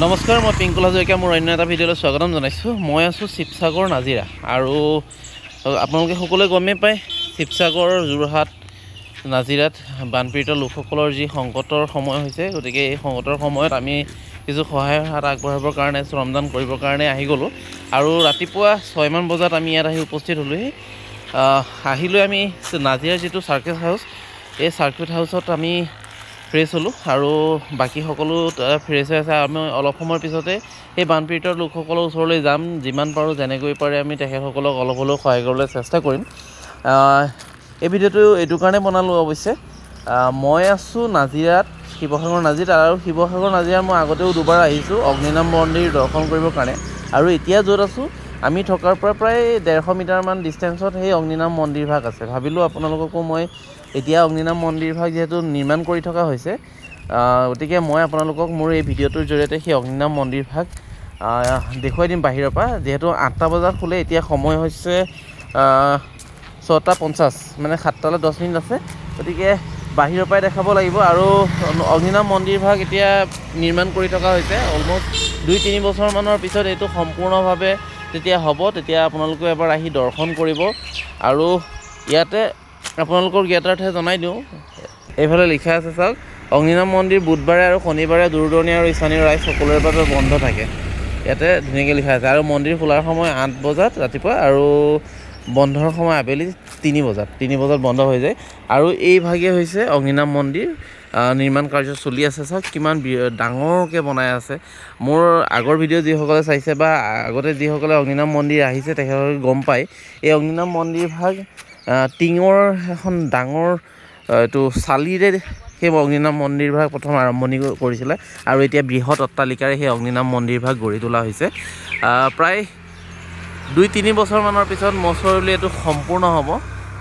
নমস্কাৰ, মই পিংকুল হাজৰিকা। মোৰ অন্য এটা ভিডিঅ'লৈ স্বাগতম জনাইছোঁ। মই আছোঁ শিৱসাগৰ নাজিৰা, আৰু আপোনালোকে সকলোৱে গমেই পায় শিৱসাগৰ, যোৰহাট, নাজিৰাত বানপীড়িত লোকসকলৰ যি সংকটৰ সময় হৈছে। গতিকে এই সংকটৰ সময়ত আমি কিছু সহায়ৰ হাত আগবঢ়াবৰ কাৰণে, শ্ৰমদান কৰিবৰ কাৰণে আহি গ'লোঁ। আৰু ৰাতিপুৱা 6মান বজাত আমি ইয়াত আহি উপস্থিত হ'লোঁহি। আহিলৈ আমি নাজিৰাৰ যিটো চাৰ্কিট হাউচ, এই চাৰ্কিট হাউচত আমি ফ্ৰেছ হ'লোঁ, আৰু বাকী সকলো ফ্ৰেছ হৈ আছে। আমি অলপ সময়ৰ পিছতে সেই বানপীড়িত লোকসকলৰ ওচৰলৈ যাম। যিমান পাৰোঁ, যেনেকৈ পাৰে আমি তেখেতসকলক অলপ হ'লেও সহায় কৰিবলৈ চেষ্টা কৰিম। এই ভিডিঅ'টো এইটো কাৰণে বনালোঁ, অৱশ্যে মই আছোঁ নাজিৰাত, শিৱসাগৰ নাজিৰাত। আৰু শিৱসাগৰ নাজিৰাত মই আগতেও দুবাৰ আহিছোঁ অগ্নিনাভ মন্দিৰ দৰ্শন কৰিবৰ কাৰণে। আৰু এতিয়া য'ত আছোঁ, আমি থকাৰ পৰা প্ৰায় 150 মিটাৰমান ডিষ্টেঞ্চত সেই অগ্নিনাভ মন্দিৰভাগ আছে। ভাবিলোঁ আপোনালোককো মই এতিয়া অগ্নিনাভ মন্দিৰভাগ যিহেতু নিৰ্মাণ কৰি থকা হৈছে, গতিকে মই আপোনালোকক মোৰ এই ভিডিঅ'টোৰ জৰিয়তে সেই অগ্নিনাভ মন্দিৰভাগ দেখুৱাই দিম বাহিৰৰ পৰা। যিহেতু 8টা বজাত খোলে, এতিয়া সময় হৈছে 6:50, মানে 7টালৈ 10 মিনিট আছে। গতিকে বাহিৰৰ পৰাই দেখাব লাগিব। আৰু অগ্নিনাভ মন্দিৰভাগ এতিয়া নিৰ্মাণ কৰি থকা হৈছে। অলম'ষ্ট 2-3 বছৰমানৰ পিছত এইটো সম্পূৰ্ণভাৱে যেতিয়া হ'ব, তেতিয়া আপোনালোকে এবাৰ আহি দৰ্শন কৰিব। আৰু ইয়াতে আপোনালোকৰ জ্ঞাতাৰ্থে জনাই দিওঁ, এইফালে লিখা আছে চাওক, অগ্নিনাভ মন্দিৰ বুধবাৰে আৰু শনিবাৰে দূৰদৰণি আৰু স্থানীয় ৰাইজ সকলোৰে বাবে বন্ধ থাকে। ইয়াতে ধুনীয়াকৈ লিখা আছে। আৰু মন্দিৰ খোলাৰ সময় 8 বজাত ৰাতিপুৱা, আৰু বন্ধৰ সময় আবেলি 3 বজাত। 3 বজাত বন্ধ হৈ যায়। আৰু এইভাগে হৈছে অগ্নিনাভ মন্দিৰ। নিৰ্মাণ কাৰ্য চলি আছে। চাওক কিমান ডাঙৰকৈ বনাই আছে। মোৰ আগৰ ভিডিঅ' যিসকলে চাইছে, বা আগতে যিসকলে অগ্নিনাভ মন্দিৰ আহিছে, তেখেতসকলে গম পায় এই অগ্নিনাভ মন্দিৰভাগ টিঙৰ এখন ডাঙৰ এইটো চালিৰে সেই অগ্নিনাভ মন্দিৰভাগ প্ৰথম আৰম্ভণি কৰিছিলে। আৰু এতিয়া বৃহৎ অট্টালিকাৰে সেই অগ্নিনাভ মন্দিৰভাগ গঢ়ি তোলা হৈছে। প্ৰায় 2-3 বছৰমানৰ পিছত মচৰলি এইটো সম্পূৰ্ণ হ'ব।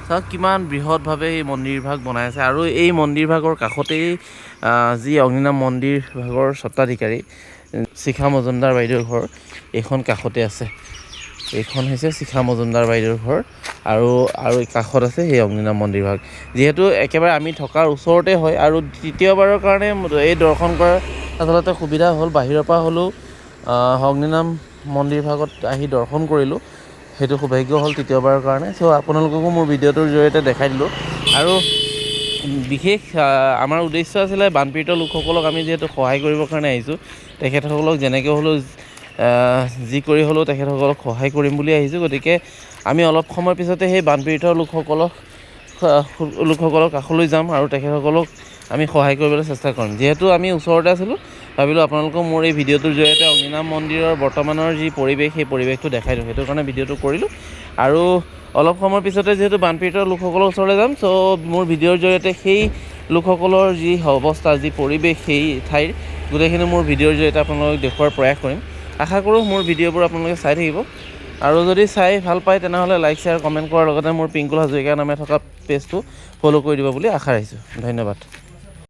চাওক কিমান বৃহৎভাৱে এই মন্দিৰভাগ বনাই আছে। আৰু এই মন্দিৰভাগৰ কাষতেই যি অগ্নিনাভ মন্দিৰভাগৰ স্বত্বাধিকাৰী শিখা মজুমদাৰ বাইদেউৰ ঘৰ, এইখন কাষতে আছে। এইখন হৈছে শিখা মজুমদাৰ বাইদেউৰ ঘৰ, আৰু কাষত আছে সেই অগ্নিনাভ মন্দিৰভাগ। যিহেতু একেবাৰে আমি থকাৰ ওচৰতে হয়, আৰু তৃতীয়বাৰৰ কাৰণে এই দৰ্শন কৰাৰ আচলতে সুবিধা হ'ল। বাহিৰৰ পৰা হ'লেও অগ্নিনাভ মন্দিৰভাগত আহি দৰ্শন কৰিলোঁ, সেইটো সৌভাগ্য হ'ল তৃতীয়বাৰৰ কাৰণে। চ' আপোনালোককো মোৰ ভিডিঅ'টোৰ জৰিয়তে দেখাই দিলোঁ। আৰু বিশেষ আমাৰ উদ্দেশ্য আছিলে বানপীড়িত লোকসকলক আমি যিহেতু সহায় কৰিবৰ কাৰণে আহিছোঁ, তেখেতসকলক যেনেকৈ হ'লেও যি কৰি হ'লেও তেখেতসকলক সহায় কৰিম বুলি আহিছোঁ। গতিকে আমি অলপ সময়ৰ পিছতে সেই বানপীড়িত লোকসকলৰ কাষলৈ যাম, আৰু তেখেতসকলক আমি সহায় কৰিবলৈ চেষ্টা কৰিম। যিহেতু আমি ওচৰতে আছিলোঁ, ভাবিলোঁ আপোনালোকক মোৰ এই ভিডিঅ'টোৰ জৰিয়তে অগ্নিনাভ মন্দিৰৰ বৰ্তমানৰ যি পৰিৱেশ, সেই পৰিৱেশটো দেখাই দিওঁ। সেইটো কাৰণে ভিডিঅ'টো কৰিলোঁ। আৰু অলপ সময়ৰ পিছতে যিহেতু বানপীড়িত লোকসকলৰ ওচৰলৈ যাম, চ' মোৰ ভিডিঅ'ৰ জৰিয়তে সেই লোকসকলৰ যি অৱস্থা, যি পৰিৱেশ সেই ঠাইৰ, গোটেইখিনি মোৰ ভিডিঅ'ৰ জৰিয়তে আপোনালোকক দেখুওৱাৰ প্ৰয়াস কৰিম। আশা কৰোঁ মোৰ ভিডিঅ'বোৰ আপোনালোকে চাই থাকিব। আৰু যদি চাই ভাল পায়, তেনেহ'লে লাইক, শ্বেয়াৰ, কমেণ্ট কৰাৰ লগতে মোৰ পিংকুল হাজৰিকা নামে থকা পেজটো ফ'ল' কৰি দিব বুলি আশা ৰাখিছোঁ। ধন্যবাদ।